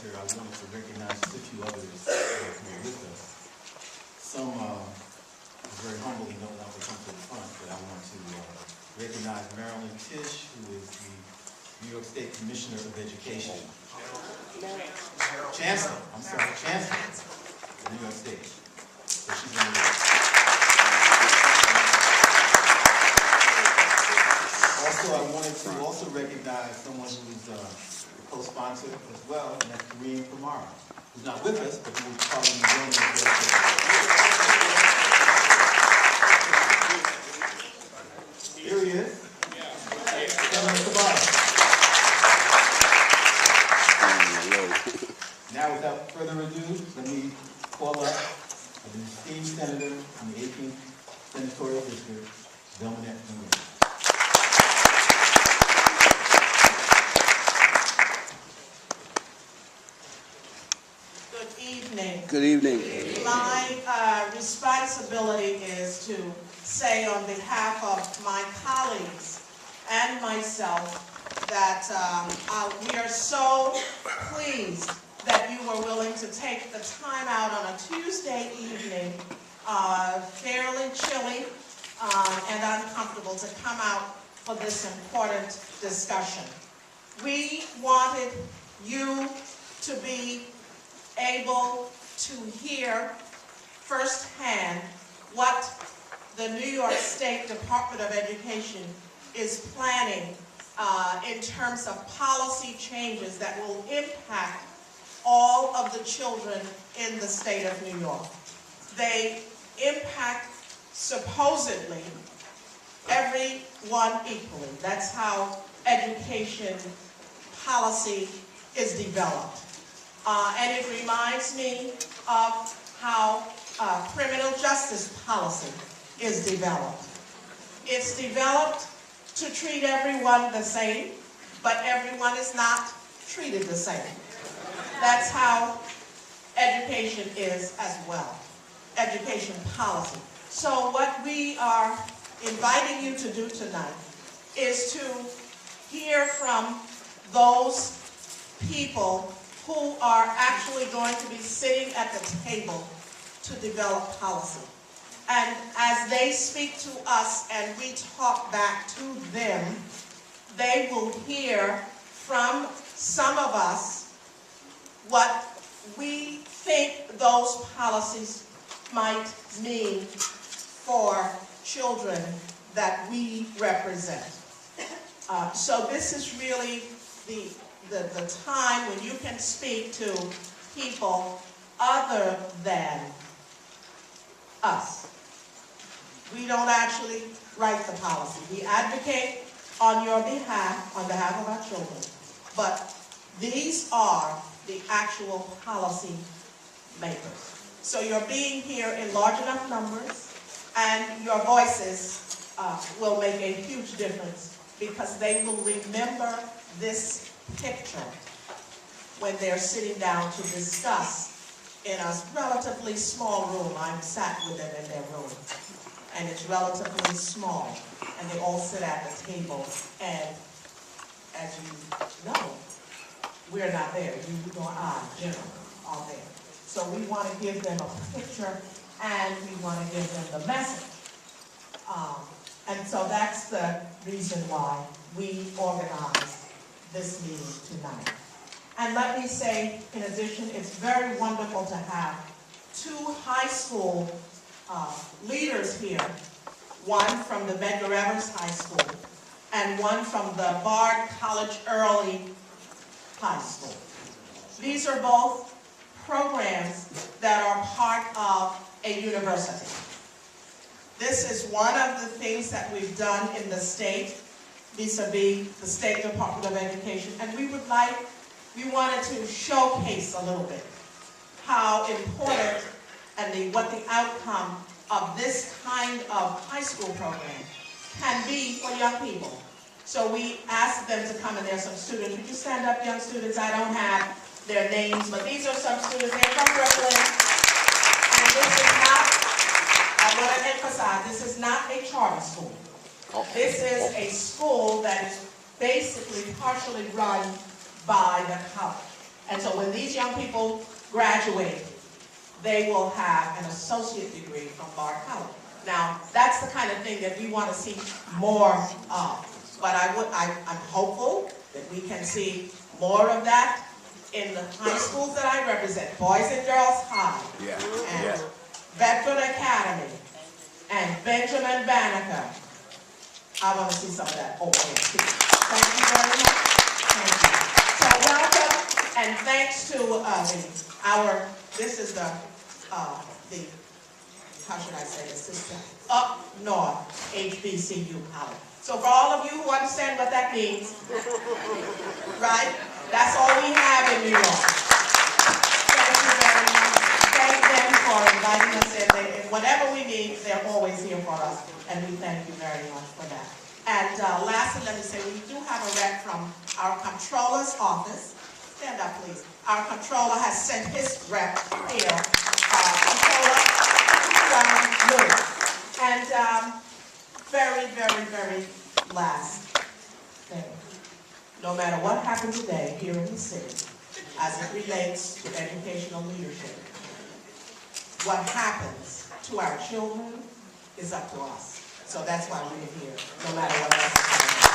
Director, I wanted to recognize just a few others who are with us. Some very humbly don't want to come to the front, but I want to recognize Marilyn Tish, who is the New York State Commissioner of Education. Chancellor, I'm sorry, Chancellor of New York State. So she's in the room. Also, I wanted to also recognize someone who's a co-sponsor as well, and that's Rahim, who's not with us, but who will probably be joining us later. Here he is. Now, without further ado, let me call up the esteemed senator from the 18th Senatorial District, Velmanette, Montgomery. Good evening. My responsibility is to say on behalf of my colleagues and myself that we are so pleased that you were willing to take the time out on a Tuesday evening, fairly chilly and uncomfortable, to come out for this important discussion. We wanted you to be able to hear firsthand what the New York State Department of Education is planning in terms of policy changes that will impact all of the children in the state of New York. They impact, supposedly, everyone equally. That's how education policy is developed. And it reminds me of how criminal justice policy is developed. It's developed to treat everyone the same, but everyone is not treated the same. That's how education is as well, education policy. So what we are inviting you to do tonight is to hear from those people who are actually going to be sitting at the table to develop policy. And as they speak to us and we talk back to them, they will hear from some of us what we think those policies might mean for children that we represent. So this is really the time when you can speak to people other than us. We don't actually write the policy. We advocate on your behalf, on behalf of our children. But these are the actual policy makers. So you're being here in large enough numbers, and your voices will make a huge difference, because they will remember this picture when they're sitting down to discuss in a relatively small room. I'm sat with them in their room, and it's relatively small, and they all sit at the table, and as you know, we're not there. You nor I, Jim, are there. So we want to give them a picture, and we want to give them the message. And so that's the reason why we organized this meeting tonight. And let me say, in addition, it's very wonderful to have two high school leaders here, one from the Medgar High School and one from the Bard College Early High School. These are both programs that are part of a university. This is one of the things that we've done in the state, vis-a-vis the State Department of Education, and we wanted to showcase a little bit how important and what the outcome of this kind of high school program can be for young people. So we asked them to come, and there's some students. Would you stand up, young students? I don't have their names, but these are some students. They're from Brooklyn. And this is not, I want to emphasize, this is not a charter school. This is a school that is basically partially run by the college. And so when these young people graduate, they will have an associate degree from Bard College. Now, that's the kind of thing that we want to see more of. But I'm hopeful that we can see more of that in the high schools that I represent, Boys and Girls High, and Bedford Academy, and Benjamin Banneker. I want to see some of that over there too. Thank you very much. Thank you. So welcome, and thanks to this is the how should I say this? This is the Up North HBCU College. So for all of you who understand what that means, right? That's all we have in New York. Thank you very much. Thank them for inviting us in. Whatever we need, they're always here for us, and we thank you very much for that. And lastly, let me say, we do have a rep from our comptroller's office. Stand up, please. Our comptroller has sent his rep here, Comptroller from Lewis. And very, very, very last thing. No matter what happens today here in the city, as it relates to educational leadership, what happens to our children is up to us. So that's why we're here, no matter what else is happening.